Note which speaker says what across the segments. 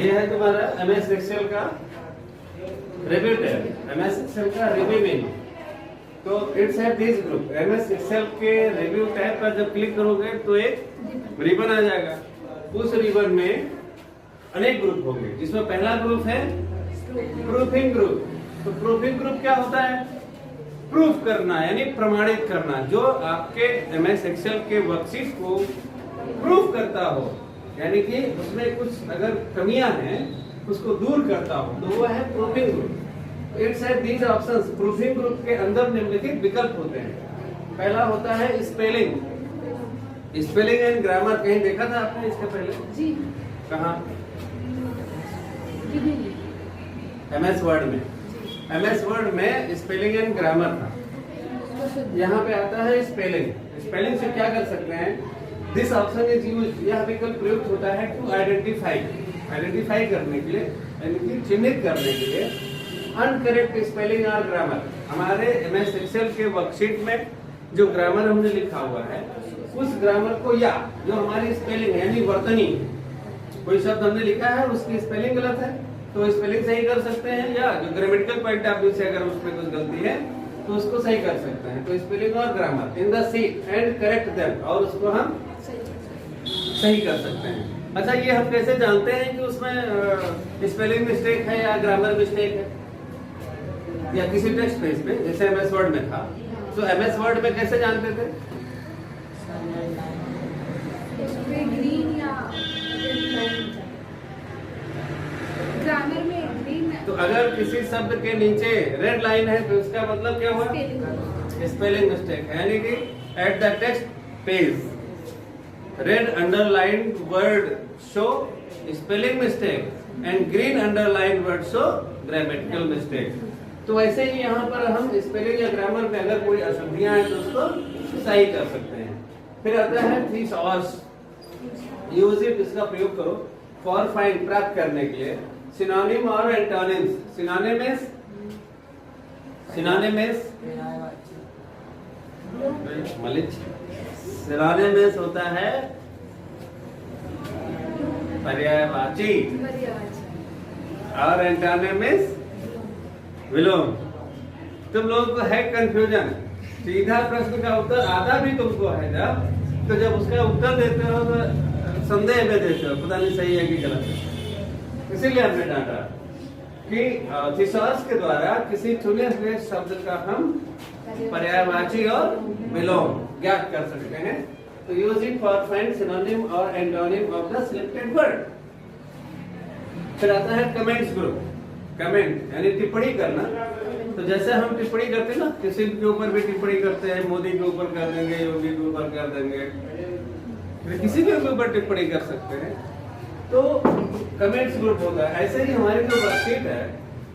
Speaker 1: ये है तुम्हारा एमएस एक्सेल का रिव्यू टैब, एमएस एक्सेल का रिव्यू मेन्यू। तो इट्स है दिस ग्रुप। एमएस एक्सेल के रिव्यू टैब पर जब क्लिक करोगे तो एक रिबन आ जाएगा। उस रिबन में अनेक ग्रुप होंगे, जिसमें पहला ग्रुप है प्रूफिंग ग्रुप। तो प्रूफिंग ग्रुप क्या होता है? प्रूफ करना यानी प्रमाणित करना, जो आपके एमएस एक्सेल के वर्कशीट को प्रूफ करता हो, यानी कि उसमें कुछ अगर कमियां हैं उसको दूर करता हो, तो वो है प्रूफिंग ग्रुप। इट्स है दीज ऑप्शंस। प्रूफिंग ग्रुप के अंदर निम्नलिखित विकल्प होते हैं। पहला होता है स्पेलिंग, स्पेलिंग एंड ग्रामर। कहीं देखा था आपने इसके पहले?
Speaker 2: जी।
Speaker 1: कहाँ? एमएस वर्ड में। एमएस वर्ड में स्पेलिंग एंड ग्रामर था। यहाँ पे आता है स्पेलिंग। स्पेलिंग से क्या कर सकते हैं? This option is used. यह विकल्प प्रयुक्त होता है टू आइडेंटिफाई करने के लिए, यानी कि चिन्हित करने के लिए अनकरेक्ट स्पेलिंग और ग्रामर। हमारे एमएस एक्सेल के वर्कशीट में जो ग्रामर हमने लिखा हुआ है, उस ग्रामर को या जो हमारी स्पेलिंग है यानी वर्तनी, कोई शब्द हमने लिखा है उसकी स्पेलिंग गलत है तो स्पेलिंग सही कर सकते हैं, या जो ग्रामेटिकल पॉइंट ऑफ व्यू से अगर उसमें कुछ गलती है तो उसको सही कर सकते हैं। तो स्पेलिंग और grammar in the seat and correct them, और उसको हम सही कर सकते हैं। अच्छा, ये हम कैसे जानते हैं कि उसमें स्पेलिंग मिस्टेक है या ग्रामर मिस्टेक है, या किसी टेक्स्ट पेज पे जैसे एमएस वर्ड में था, तो एमएस वर्ड में कैसे जानते थे?
Speaker 2: ग्रीन या ग्रामर में ग्रीन।
Speaker 1: तो अगर किसी शब्द के नीचे रेड लाइन है तो इसका मतलब क्या हुआ? स्पेलिंग मिस्टेक है, यानी कि at the text page red underline word show spelling mistake and green underline word show grammatical mistake. तो वैसे ही यहाँ पर हम स्पेलिंग या ग्रामर में अगर कोई अशुद्धियां हैं तो उसको सही कर सकते हैं। फिर आता है थिसॉस। यूज इट, इसका प्रयोग करो फॉर फाइंड, प्राप्त करने के लिए सिनोनिम और एंटोनिम्स। सिनोनिम्स मलिच। सिनोनिम्स होता है पर्यायवाची और एंटोनिम्स विलोम। तुम लोगों को है कंफ्यूजन, सीधा प्रश्न का उत्तर आधा भी तुमको है जब उसका उत्तर देते हो तो संदेह में देते हो, पता नहीं सही है कि गलत है। इसीलिए हमने डांटा कि थिसॉस के द्वारा किसी चुने हुए शब्द का हम पर्यायवाची और विलोम ज्ञात कर सकते हैं। तो use it for find synonym और antonym of the selected word. फिर आता है कमेंट्स ग्रुप। कमेंट यानी टिप्पणी करना। तो जैसे हम टिप्पणी करते हैं ना, किसी के ऊपर भी टिप्पणी करते हैं, मोदी के ऊपर कर देंगे, योगी के ऊपर कर देंगे, फिर किसी के ऊपर टिप्पणी कर सकते हैं, तो कमेंट्स ग्रुप होता है। ऐसे ही हमारी जो वर्कशीट है,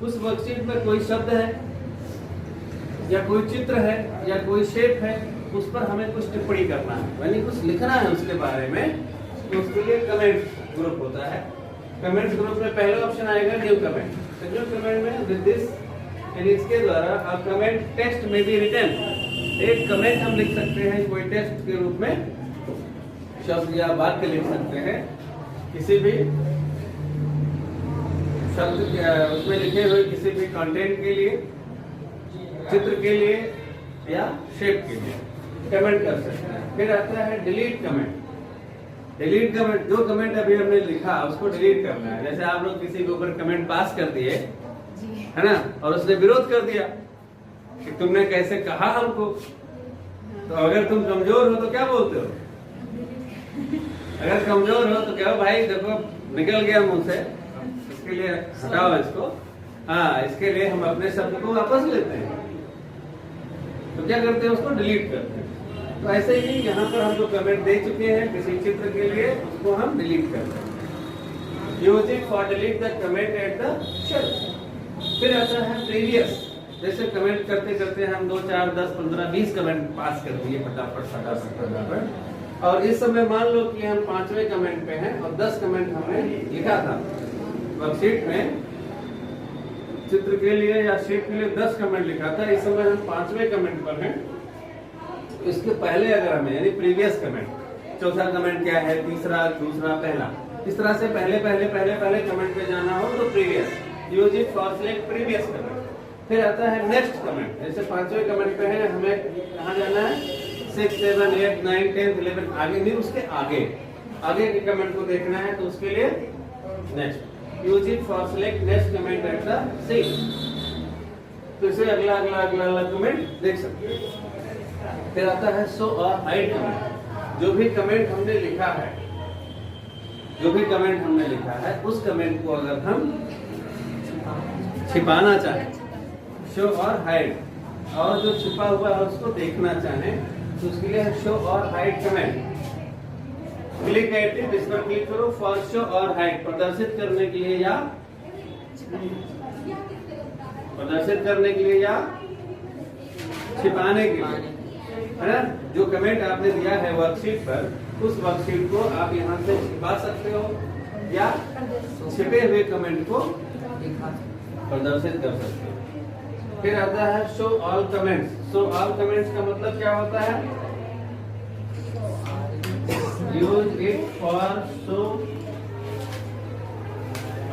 Speaker 1: उस वर्कशीट में कोई शब्द है या कोई चित्र है या कोई शेप है, उस पर हमें कुछ टिप्पणी करना है, यानी कुछ लिखना है उसके बारे में, तो उसके लिए कमेंट ग्रुप होता है। कमेंट्स ग्रुप में पहला ऑप्शन आएगा न्यू कमेंट। तो न्यू कमेंट में विद दिस, यानी इसके द्वारा अ कमेंट टेक्स्ट में बी रिटन। एक कमेंट हम लिख सकते हैं कोई टेक्स्ट के रूप में, शब्द या वाक्य लिख सकते हैं किसी भी शब्द उसमें लिखे हुए किसी भी कंटेंट के लिए, चित्र के लिए या शेप के लिए कमेंट कर सकते हैं। फिर आता है डिलीट कमेंट। डिलीट कमेंट, जो कमेंट अभी हमने लिखा उसको डिलीट करना है। जैसे आप लोग किसी के ऊपर कमेंट पास कर दिए है ना, और उसने विरोध कर दिया कि तुमने कैसे कहा हमको, तो अगर तुम कमजोर हो तो क्या बोलते हो? अगर कमजोर हो तो क्या हो भाई, देखो निकल गया मुंह से, इसके लिए हटाओ इसको। हाँ, इसके लिए हम अपने शब्द को वापस लेते हैं, तो क्या करते हैं? उसको डिलीट करते हैं। तो ऐसे ही यहाँ पर हम जो कमेंट दे चुके हैं किसी चित्र के लिए, उसको हम डिलीट करते हैं। Use it for delete the comment at the shelf. फिर आता है प्रीवियस। जैसे कमेंट करते करते हम 2, 4, 10, 15, 20 कमेंट पास कर दिए फटाफट, और इस समय मान लो कि हम 5वें कमेंट पे हैं और 10 कमेंट हमने लिखा था वर्कशीट में, चित्र के लिए या शेप के लिए 10 कमेंट लिखा था, इस समय हम 5वें कमेंट पर हैं। इसके पहले अगर हमें, यानी प्रीवियस कमेंट, चौथा कमेंट क्या है, तीसरा, दूसरा, पहला, इस तरह से पहले कमेंट पे जाना हो तो previous, use it for select previous comment. फिर आता है नेक्स्ट कमेंट। जैसे 5वें कमेंट पे है, हमें कहाँ जाना है? 6, 7, 8, 9, 10, 11 आगे नहीं, उसके आगे के कमेंट को देखना है, तो उसके लिए next, use it for select next comment at the same. तो इसे अगला कमेंट देख सकते हैं। फिर आता है शो और हाइड कमेंट। जो भी कमेंट हमने लिखा है उस कमेंट को अगर हम छिपाना चाहें, शो और हाइड, और जो छिपा हुआ है उसको देखना चाहें, तो उसके लिए शो और hide comment. Click at it, इस पर क्लिक करो, फॉर शो और हाइड, प्रदर्शित करने के लिए या छिपाने के लिए, है ना? जो कमेंट आपने दिया है वर्कशीट पर, उस वर्कशीट को आप यहाँ से छिपा सकते हो या छिपे हुए कमेंट को प्रदर्शित कर सकते हो। फिर आता है show all comments. Show all comments का मतलब क्या होता है? Use it for show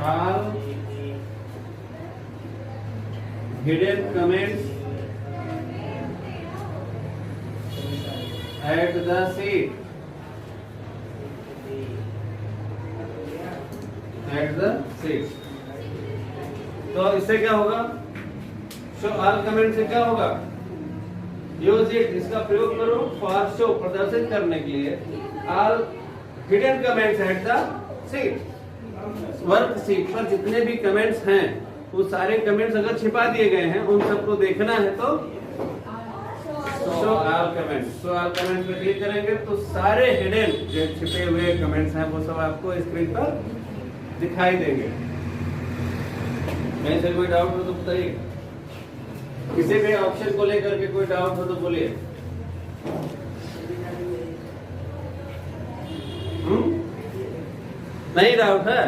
Speaker 1: all hidden comments at the seat. तो इससे क्या होगा? शो ऑल कमेंट से क्या होगा? यूज इट, इसका प्रयोग करो, फॉर शो, प्रदर्शित करने के लिए, all hidden comments at the seat. Work seat पर जितने भी कमेंट्स हैं, वो सारे कमेंट्स अगर छिपा दिए गए हैं, उन सबको देखना है तो show all comments. Show all comments पे क्लिक करेंगे तो सारे हिडन जो छिपे हुए कमेंट्स हैं वो सब आपको स्क्रीन पर दिखाई देंगे। कहीं से कोई डाउट हो तो बताइए। किसी भी ऑप्शन को लेकर के कोई डाउट हो तो बोलिए। नहीं डाउट है?